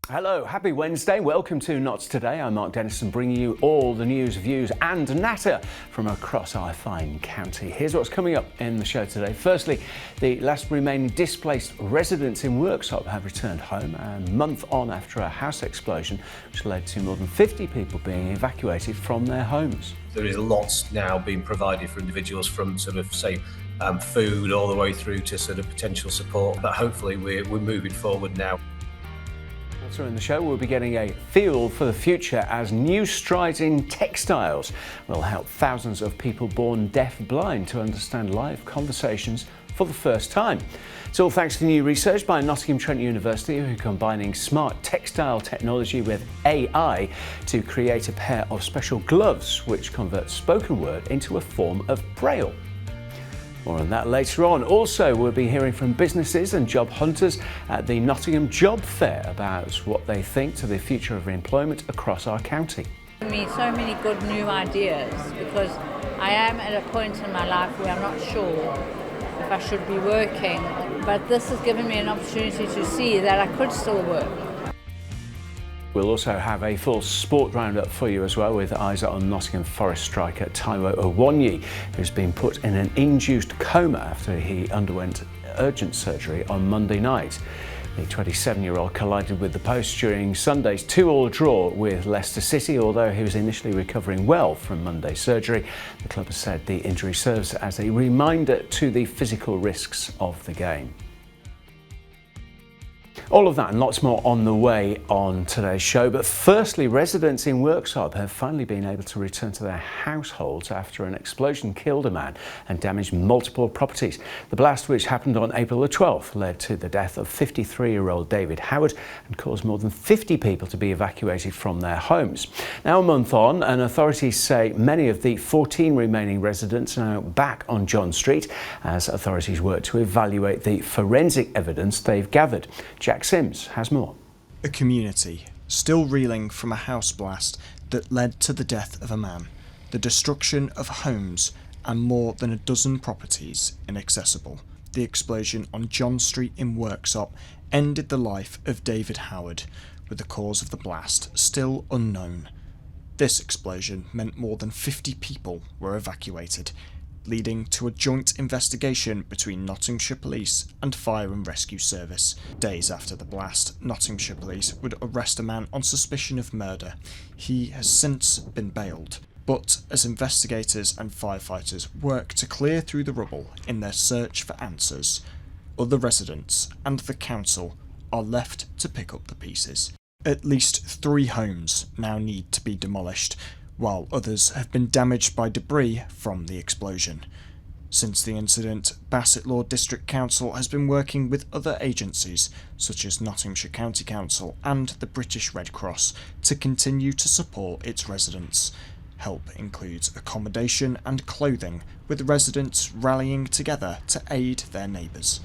Hello, happy Wednesday. Welcome to Notts Today. I'm Mark Dennison, bringing you all the news, views and natter from across our fine county. Here's what's coming up in the show today. Firstly, the last remaining displaced residents in Worksop have returned home a month on after a house explosion which led to more than 50 people being evacuated from their homes. There is lots now being provided for individuals from food all the way through to potential support, but hopefully we're moving forward now. Also in the show, we'll be getting a feel for the future as new strides in textiles will help thousands of people born deaf-blind to understand live conversations for the first time. It's all thanks to new research by Nottingham Trent University, who are combining smart textile technology with AI to create a pair of special gloves which convert spoken word into a form of braille. More on that later on. Also, we'll be hearing from businesses and job hunters at the Nottingham Job Fair about what they think to the future of employment across our county. So many good new ideas, because I am at a point in my life where I'm not sure if I should be working, but this has given me an opportunity to see that I could still work. We'll also have a full sport roundup for you as well, with eyes on Nottingham Forest striker Taiwo Awoniyi, who's been put in an induced coma after he underwent urgent surgery on Monday night. The 27-year-old collided with the post during Sunday's 2-2 draw with Leicester City. Although he was initially recovering well from Monday's surgery, the club has said the injury serves as a reminder to the physical risks of the game. All of that and lots more on the way on today's show. But firstly, residents in Worksop have finally been able to return to their households after an explosion killed a man and damaged multiple properties. The blast, which happened on April the 12th, led to the death of 53-year-old David Howard and caused more than 50 people to be evacuated from their homes. Now, a month on, and authorities say many of the 14 remaining residents are now back on John Street as authorities work to evaluate the forensic evidence they've gathered. Jack Sims has more. A community still reeling from a house blast that led to the death of a man, the destruction of homes and more than a dozen properties inaccessible. The explosion on John Street in Worksop ended the life of David Howard, with the cause of the blast still unknown. This explosion meant more than 50 people were evacuated, leading to a joint investigation between Nottinghamshire Police and Fire and Rescue Service. Days after the blast, Nottinghamshire Police would arrest a man on suspicion of murder. He has since been bailed. But as investigators and firefighters work to clear through the rubble in their search for answers, other residents and the council are left to pick up the pieces. At least 3 homes now need to be demolished, while others have been damaged by debris from the explosion. Since the incident, Bassetlaw District Council has been working with other agencies such as Nottinghamshire County Council and the British Red Cross to continue to support its residents. Help includes accommodation and clothing, with residents rallying together to aid their neighbours.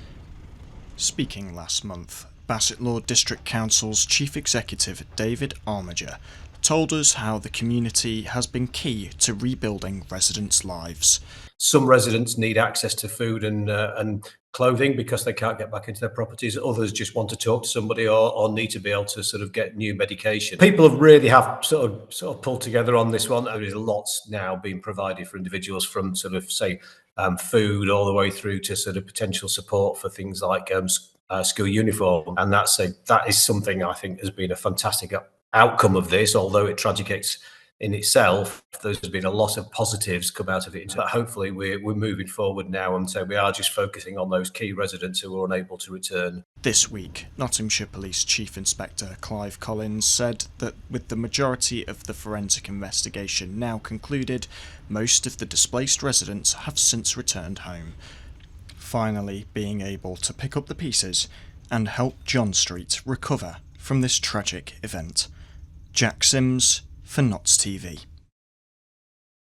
Speaking last month, Bassetlaw District Council's Chief Executive David Armiger told us how the community has been key to rebuilding residents' lives. Some residents need access to food and clothing because they can't get back into their properties. Others just want to talk to somebody or need to be able to get new medication. People really have sort of pulled together on this one. There is lots now being provided for individuals from food all the way through to potential support for things like school uniform. And that is something I think has been a fantastic outcome of this, although it tragic in itself. There's been a lot of positives come out of it, but hopefully we're moving forward now, and so we are just focusing on those key residents who are unable to return. This week, Nottinghamshire Police Chief Inspector Clive Collins said that with the majority of the forensic investigation now concluded, most of the displaced residents have since returned home, finally being able to pick up the pieces and help John Street recover from this tragic event. Jack Sims for Notts TV.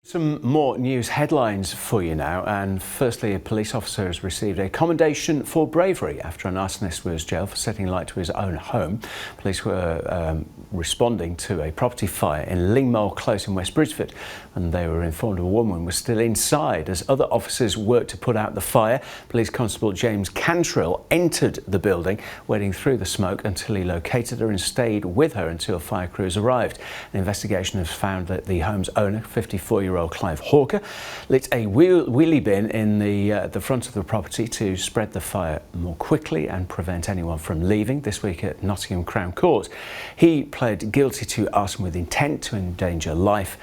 Some more news headlines for you now, and firstly, a police officer has received a commendation for bravery after an arsonist was jailed for setting light to his own home. Police were responding to a property fire in Lingmole Close in West Bridgford, and they were informed a woman was still inside. As other officers worked to put out the fire, Police Constable James Cantrill entered the building, wading through the smoke until he located her and stayed with her until fire crews arrived. An investigation has found that the home's owner, 54-year-old Clive Hawker, lit a wheelie bin in the front of the property to spread the fire more quickly and prevent anyone from leaving. This week at Nottingham Crown Court, he pled guilty to arson with intent to endanger life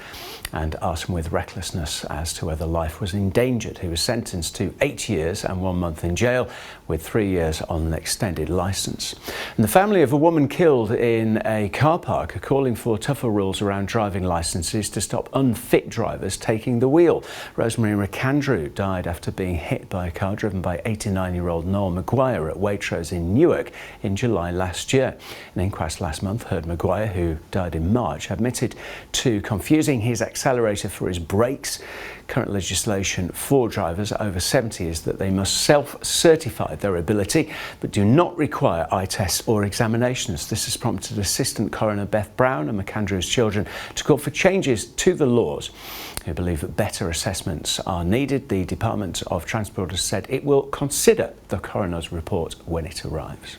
and arson with recklessness as to whether life was endangered. He was sentenced to 8 years and 1 month in jail with 3 years on an extended licence. And the family of a woman killed in a car park are calling for tougher rules around driving licences to stop unfit drivers taking the wheel. Rosemary McAndrew died after being hit by a car driven by 89-year-old Noel Maguire at Waitrose in Newark in July last year. An inquest last month heard Maguire, who died in March, admitted to confusing his accelerator for his brakes. Current legislation for drivers over 70 is that they must self-certify their ability but do not require eye tests or examinations. This has prompted Assistant Coroner Beth Brown and McAndrew's children to call for changes to the laws, who believe that better assessments are needed. The Department of Transport has said it will consider the coroner's report when it arrives.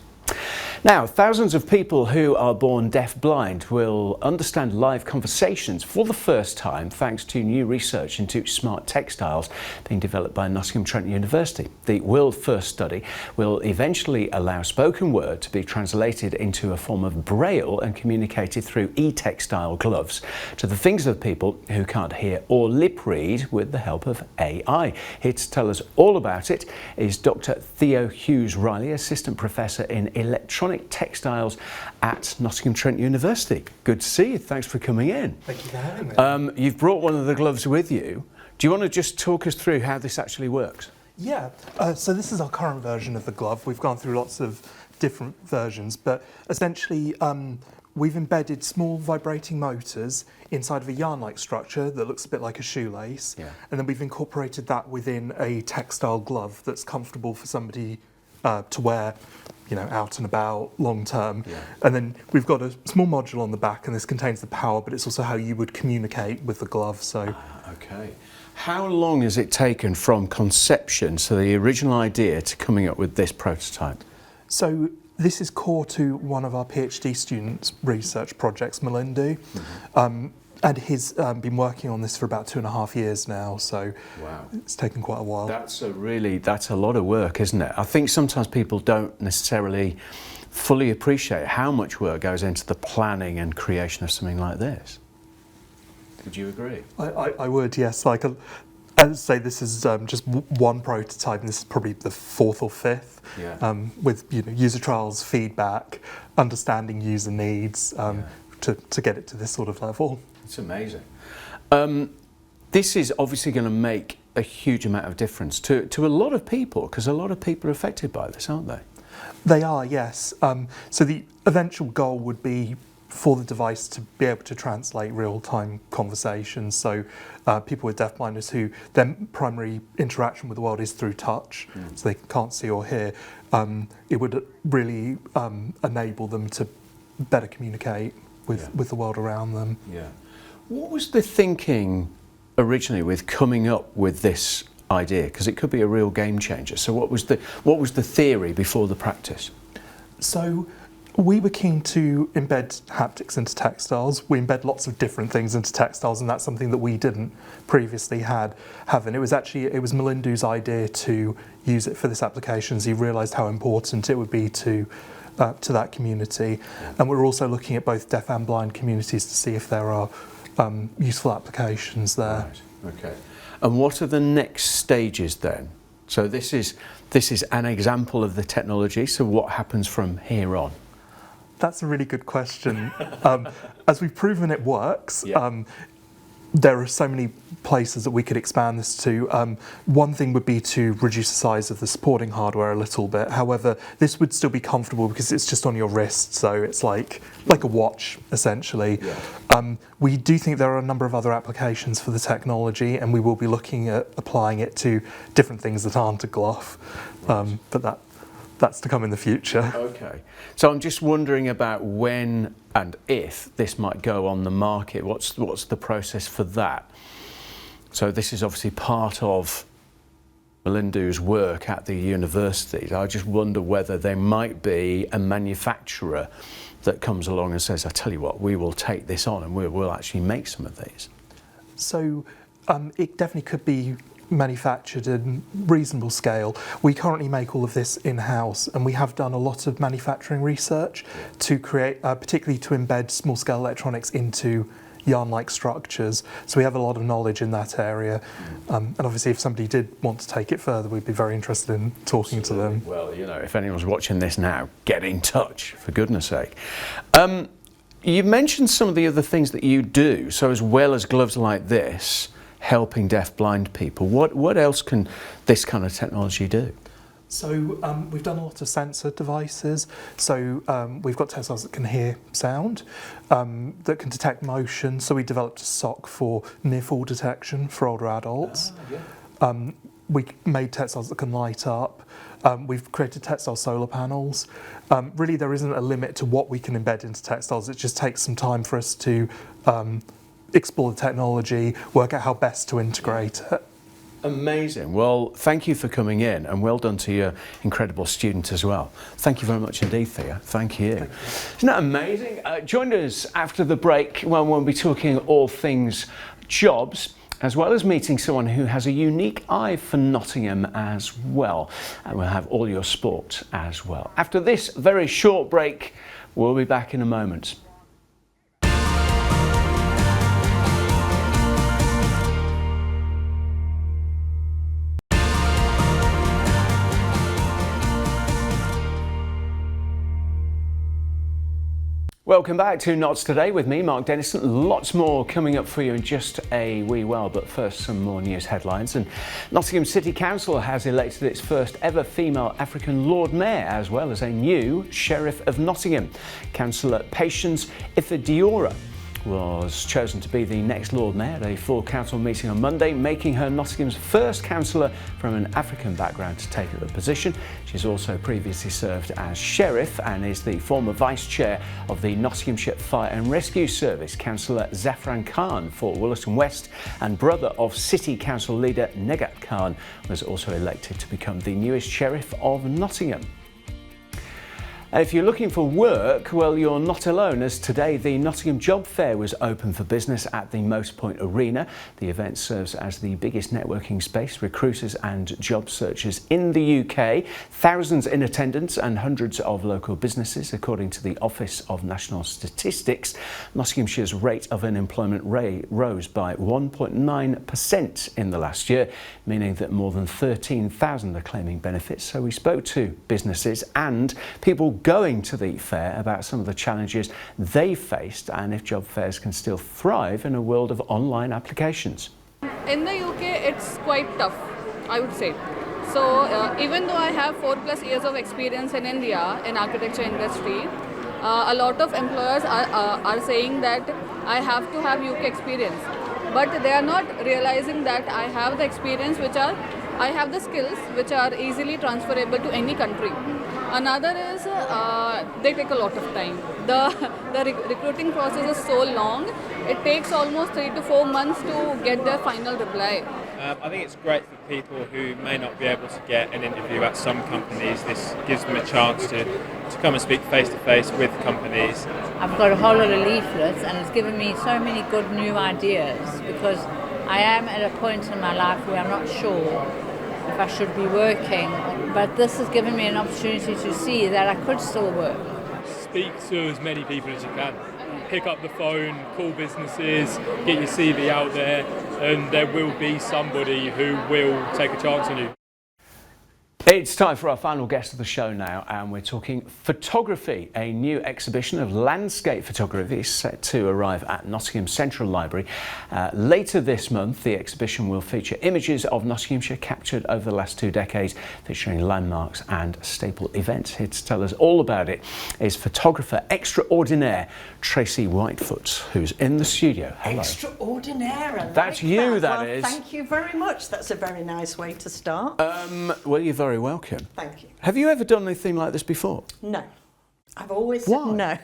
Now, thousands of people who are born deaf-blind will understand live conversations for the first time thanks to new research into smart textiles being developed by Nottingham Trent University. The world-first study will eventually allow spoken word to be translated into a form of braille and communicated through e-textile gloves to the fingers of people who can't hear or lip read with the help of AI. Here to tell us all about it is Dr. Theo Hughes-Riley, Assistant Professor in Electronic Textiles at Nottingham Trent University. Good to see you. Thanks for coming in. Thank you for having me. You've brought one of the gloves with you. Do you want to just talk us through how this actually works? Yeah, so this is our current version of the glove. We've gone through lots of different versions, but essentially we've embedded small vibrating motors inside of a yarn-like structure that looks a bit like a shoelace, and then we've incorporated that within a textile glove that's comfortable for somebody to wear, you know, out and about long term. And then we've got a small module on the back, and this contains the power, but it's also how you would communicate with the glove. So okay, how long has it taken from conception, so the original idea, to coming up with this prototype? So this is core to one of our PhD students' research projects, Melindu. And he's been working on this for about 2.5 years now, so it's taken quite a while. That's a lot of work, isn't it? I think sometimes people don't necessarily fully appreciate how much work goes into the planning and creation of something like this. Would you agree? I would, yes. Like, as I say, this is just one prototype, and this is probably the 4th or 5th, with user trials, feedback, understanding user needs to get it to this sort of level. It's amazing. This is obviously going to make a huge amount of difference to a lot of people, because a lot of people are affected by this, aren't they? They are, yes. So the eventual goal would be for the device to be able to translate real-time conversations. So people with deaf blindness who their primary interaction with the world is through touch, so they can't see or hear, it would really enable them to better communicate with the world around them. What was the thinking originally with coming up with this idea? Because it could be a real game changer. So what was the theory before the practice? So we were keen to embed haptics into textiles. We embed lots of different things into textiles, and that's something that we didn't previously have. And it was Melindu's idea to use it for this application. So he realised how important it would be to that community. And we're also looking at both deaf and blind communities to see if there are useful applications there. Right. Okay. And what are the next stages then? So this is an example of the technology. So what happens from here on? That's a really good question. As we've proven it works, there are so many places that we could expand this to. One thing would be to reduce the size of the supporting hardware a little bit. However, this would still be comfortable because it's just on your wrist, so it's like a watch, essentially. Yeah. We do think there are a number of other applications for the technology, and we will be looking at applying it to different things that aren't a glove. Right. But that's to come in the future. Okay. So I'm just wondering about when and if this might go on the market. What's the process for that? So this is obviously part of Melindu's work at the universities. I just wonder whether there might be a manufacturer that comes along and says, I tell you what, we will take this on and we'll actually make some of these. So it definitely could be manufactured in reasonable scale. We currently make all of this in-house, and we have done a lot of manufacturing research to create, particularly to embed small-scale electronics into yarn-like structures. So we have a lot of knowledge in that area, and obviously if somebody did want to take it further, we'd be very interested in talking to them. Well, you know, if anyone's watching this now, get in touch, for goodness sake. You mentioned some of the other things that you do, so as well as gloves like this, helping deaf-blind people, what else can this kind of technology do? So we've done a lot of sensor devices. So we've got textiles that can hear sound, that can detect motion. So we developed a sock for near-fall detection for older adults. Yeah. We made textiles that can light up. We've created textile solar panels. Really, there isn't a limit to what we can embed into textiles. It just takes some time for us to explore the technology, work out how best to integrate it. Amazing. Well, thank you for coming in, and well done to your incredible student as well. Thank you very much indeed, Thea. Thank you. Isn't that amazing? Join us after the break when we'll be talking all things jobs, as well as meeting someone who has a unique eye for Nottingham as well. And we'll have all your sport as well. After this very short break, we'll be back in a moment. Welcome back to Knots Today with me, Mark Dennison. Lots more coming up for you in just a wee while, but first some more news headlines. And Nottingham City Council has elected its first ever female African Lord Mayor, as well as a new Sheriff of Nottingham. Councillor Patience Ifediora was chosen to be the next Lord Mayor at a full council meeting on Monday, making her Nottingham's first councillor from an African background to take up the position. She's also previously served as Sheriff and is the former Vice Chair of the Nottinghamshire Fire and Rescue Service. Councillor Zafran Khan for Wollaston West and brother of City Council leader Negat Khan was also elected to become the newest Sheriff of Nottingham. If you're looking for work, well, you're not alone, as today the Nottingham Job Fair was open for business at the Most Point Arena. The event serves as the biggest networking space for recruiters and job searchers in the UK. Thousands in attendance and hundreds of local businesses, according to the Office of National Statistics. Nottinghamshire's rate of unemployment rose by 1.9% in the last year, meaning that more than 13,000 are claiming benefits. So we spoke to businesses and people going to the fair about some of the challenges they faced and if job fairs can still thrive in a world of online applications. In the UK, it's quite tough, I would say. So even though I have 4+ years of experience in India in architecture industry, a lot of employers are saying that I have to have UK experience, but they are not realizing that I have the experience I have the skills which are easily transferable to any country. Another is they take a lot of time. The recruiting process is so long. It takes almost 3 to 4 months to get their final reply. I think it's great for people who may not be able to get an interview at some companies. This gives them a chance to come and speak face to face with companies. I've got a whole lot of leaflets, and it's given me so many good new ideas, because I am at a point in my life where I'm not sure if I should be working, but this has given me an opportunity to see that I could still work. Speak to as many people as you can. Pick up the phone, call businesses, get your CV out there, and there will be somebody who will take a chance on you. It's time for our final guest of the show now, and we're talking photography. A new exhibition of landscape photography is set to arrive at Nottingham Central Library. Later this month, the exhibition will feature images of Nottinghamshire captured over the last 2 decades, featuring landmarks and staple events. Here to tell us all about it is photographer extraordinaire Tracy Whitefoot, who's in the studio. Hello. Extraordinaire. That's you, that well, is. Thank you very much. That's a very nice way to start. Well, you're very welcome. Thank you. Have you ever done anything like this before? No. I've always Why? said no.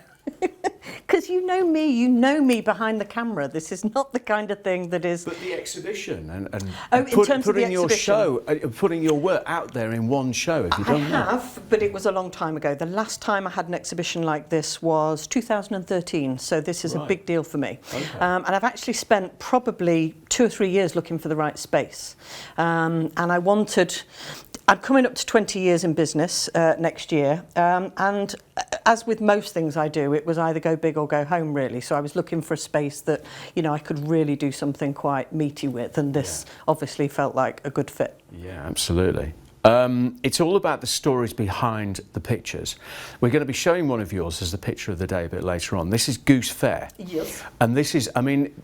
Because you know me behind the camera. This is not the kind of thing that is... But the exhibition and in terms of the putting your exhibition. show, putting your work out there in one show, have you done that? I have, but it was a long time ago. The last time I had an exhibition like this was 2013, so this is a big deal for me. Okay. And I've actually spent probably 2 or 3 years looking for the right space. And I'm coming up to 20 years in business next year, and as with most things I do, it was either go big or go home, really. So I was looking for a space that, you know, I could really do something quite meaty with, and this obviously felt like a good fit. Yeah, absolutely. It's all about the stories behind the pictures. We're going to be showing one of yours as the picture of the day a bit later on. This is Goose Fair. Yes. And this is, I mean,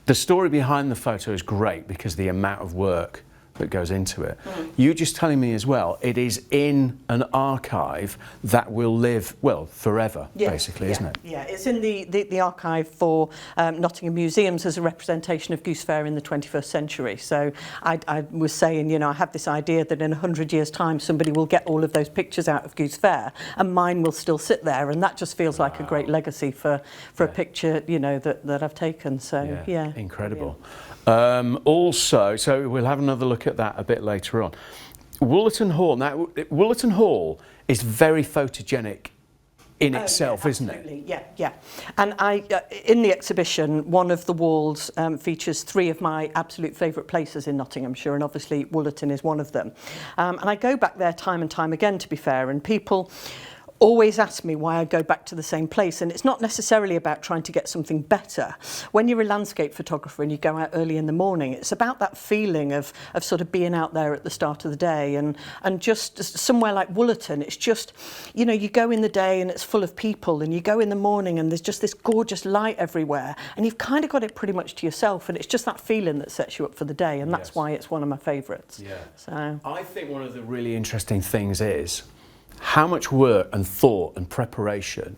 the story behind the photo is great because the amount of work that goes into it. You just telling me as well, it is in an archive that will live, well, forever, basically, isn't it? Yeah, it's in the archive for Nottingham Museums as a representation of Goose Fair in the 21st century. So I was saying, you know, I have this idea that in 100 years' time somebody will get all of those pictures out of Goose Fair and mine will still sit there, and that just feels like a great legacy for a picture, you know, that I've taken. So, yeah. Incredible. Also, so we'll have another look at that a bit later on. Woollerton Hall. Now, Woollerton Hall is very photogenic in itself, isn't it? Yeah. And in the exhibition, one of the walls features 3 of my absolute favourite places in Nottinghamshire, and obviously Woollerton is one of them. And I go back there time and time again, to be fair, and people always ask me why I go back to the same place, and it's not necessarily about trying to get something better. When you're a landscape photographer and you go out early in the morning, it's about that feeling of sort of being out there at the start of the day, and just somewhere like Woollerton, it's just, you know, you go in the day and it's full of people, and you go in the morning and there's just this gorgeous light everywhere, and you've kind of got it pretty much to yourself, and it's just that feeling that sets you up for the day, and that's why it's one of my favourites. Yeah. So I think one of the really interesting things is how much work and thought and preparation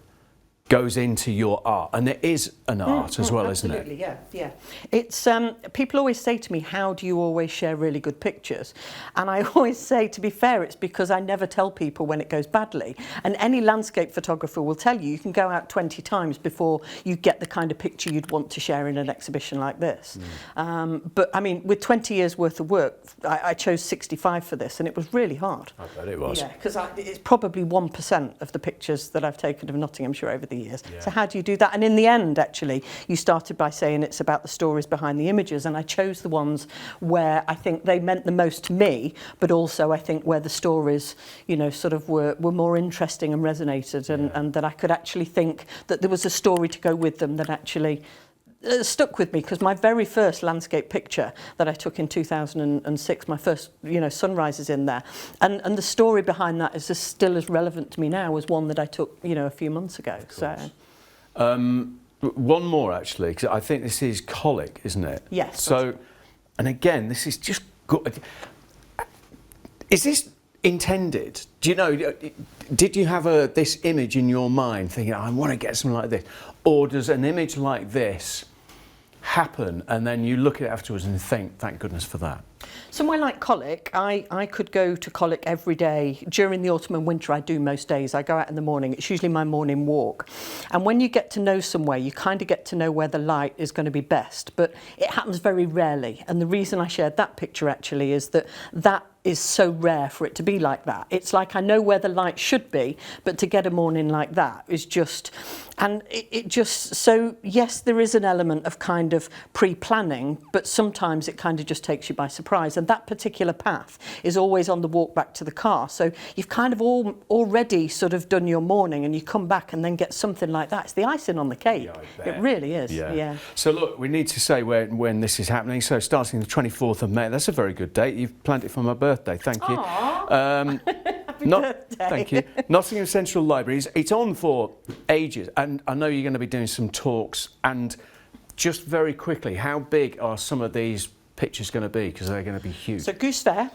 goes into your art, and it is an art as well, isn't it? Absolutely, yeah. It's people always say to me, how do you always share really good pictures? And I always say, to be fair, it's because I never tell people when it goes badly. And any landscape photographer will tell you can go out 20 times before you get the kind of picture you'd want to share in an exhibition like this. But I mean, with 20 years worth of work, I chose 65 for this, and it was really hard. I bet it was. Yeah, because it's probably 1% of the pictures that I've taken of Nottinghamshire over the years. So how do you do that? And in the end, actually, you started by saying it's about the stories behind the images, and I chose the ones where I think they meant the most to me, but also I think where the stories, you know, sort of were more interesting and resonated, and that I could actually think that there was a story to go with them that actually stuck with me, because my very first landscape picture that I took in 2006, my first, you know, sunrise is in there, and the story behind that is still as relevant to me now as one that I took, you know, a few months ago. So one more actually, because I think this is colic, isn't it? Yes. So, and again, this is just good. Is this intended? Do you know, did you have this image in your mind thinking, I want to get something like this? Or does an image like this happen and then you look at it afterwards and think, thank goodness for that? Somewhere like Colic, I could go to Colic every day. During the autumn and winter, I do most days. I go out in the morning. It's usually my morning walk. And when you get to know somewhere, you kind of get to know where the light is going to be best. But it happens very rarely. And the reason I shared that picture actually is that is so rare for it to be like that. It's like I know where the light should be, but to get a morning like that is just, and it just, so yes, there is an element of kind of pre-planning, but sometimes it kind of just takes you by surprise. And that particular path is always on the walk back to the car. So you've kind of already sort of done your morning, and you come back and then get something like that. It's the icing on the cake. Yeah, it really is. Yeah. So look, we need to say when this is happening. So starting the 24th of May, that's a very good date. You've planned it for my birthday. Thank you. Thank you. Nottingham Central Libraries. It's on for ages, and I know you're going to be doing some talks. And just very quickly, how big are some of these pictures going to be? Because they're going to be huge. So Goose Fair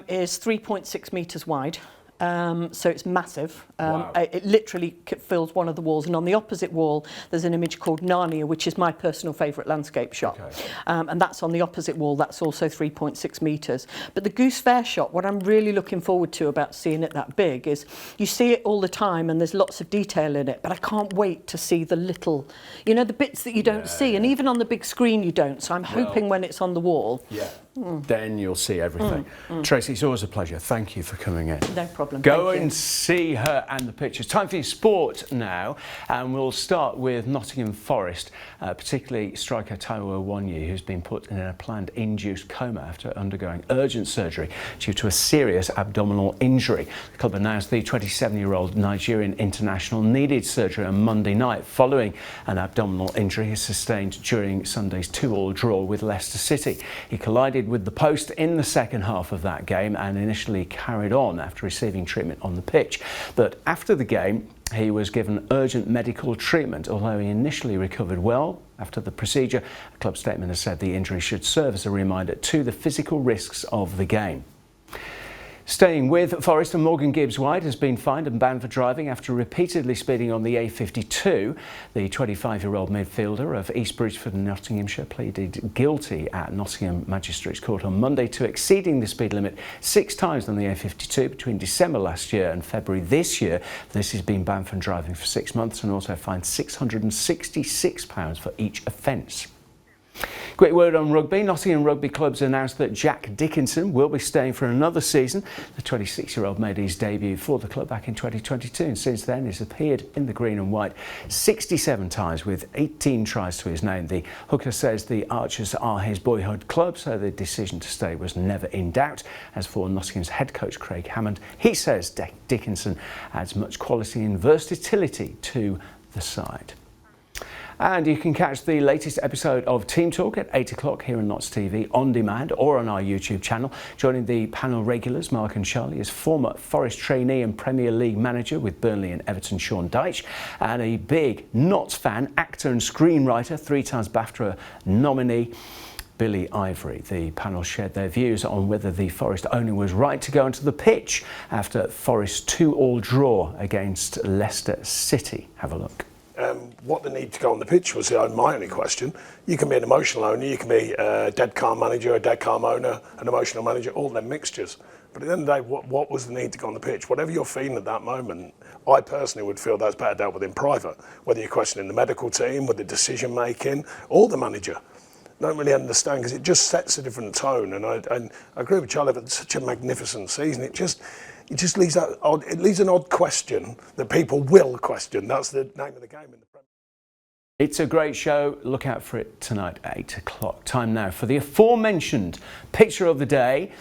is 3.6 metres wide. So it's massive. Wow. It literally fills one of the walls, and on the opposite wall there's an image called Narnia, which is my personal favourite landscape shot. Okay. And that's on the opposite wall. That's also 3.6 metres. But the Goose Fair shot, what I'm really looking forward to about seeing it that big is you see it all the time and there's lots of detail in it, but I can't wait to see the little, you know, the bits that you don't see, and even on the big screen you don't. So I'm hoping when it's on the wall, then you'll see everything. Tracy, it's always a pleasure. Thank you for coming in. No problem. Go and see her and the pictures. Time for your sport now, and we'll start with Nottingham Forest, particularly striker Taiwo Wanyi, who's been put in a planned induced coma after undergoing urgent surgery due to a serious abdominal injury. The club announced the 27-year-old Nigerian international needed surgery on Monday night following an abdominal injury he sustained during Sunday's 2-2 draw with Leicester City. He collided with the post in the second half of that game and initially carried on after receiving treatment on the pitch. But after the game, he was given urgent medical treatment, although he initially recovered well. After the procedure, a club statement has said the injury should serve as a reminder to the physical risks of the game. Staying with Forest, Morgan Gibbs-White has been fined and banned for driving after repeatedly speeding on the A52. The 25-year-old midfielder of East Bridgeford and Nottinghamshire pleaded guilty at Nottingham Magistrates Court on Monday to exceeding the speed limit 6 times on the A52 between December last year and February this year. This has been banned from driving for 6 months and also fined £666 for each offence. Quick word on rugby. Nottingham Rugby Club's announced that Jack Dickinson will be staying for another season. The 26-year-old made his debut for the club back in 2022 and since then has appeared in the green and white 67 times with 18 tries to his name. The hooker says the Archers are his boyhood club, so the decision to stay was never in doubt. As for Nottingham's head coach Craig Hammond, he says Dickinson adds much quality and versatility to the side. And you can catch the latest episode of Team Talk at 8 o'clock here on Notts TV on demand or on our YouTube channel. Joining the panel regulars, Mark and Charlie, is former Forest trainee and Premier League manager with Burnley and Everton, Sean Dyche, and a big Notts fan, actor and screenwriter, 3 times BAFTA nominee, Billy Ivory. The panel shared their views on whether the Forest owner was right to go onto the pitch after Forest's 2-2 draw against Leicester City. Have a look. What the need to go on the pitch was my only question. You can be an emotional owner, you can be a dead calm manager, a dead calm owner, an emotional manager, all them mixtures. But at the end of the day, what was the need to go on the pitch? Whatever you're feeling at that moment, I personally would feel that's better dealt with in private. Whether you're questioning the medical team, with the decision making, or the manager. I don't really understand because it just sets a different tone. And I agree with Charlie, it's such a magnificent season. It just leaves that odd, it leaves an odd question that people will question. That's the name of the game in the Premier. It's a great show. Look out for it tonight at 8 o'clock. Time now for the aforementioned picture of the day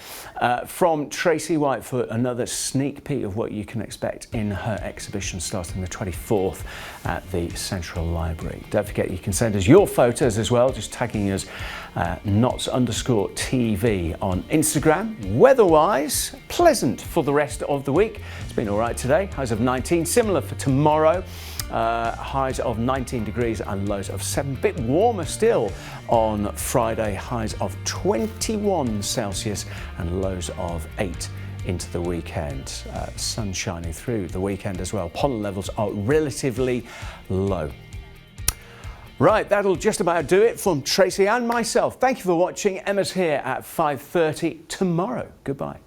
from Tracy White for another sneak peek of what you can expect in her exhibition starting the 24th at the Central Library. Don't forget you can send us your photos as well, just tagging us Notts_TV on Instagram. Weather-wise, pleasant for the rest of the week. It's been all right today. Highs of 19, similar for tomorrow. Highs of 19 degrees and lows of 7. Bit warmer still on Friday, highs of 21 Celsius and lows of 8 into the weekend. Sun shining through the weekend as well. Pollen levels are relatively low. Right, that'll just about do it from Tracy and myself. Thank you for watching. Emma's here at 5:30 tomorrow. Goodbye.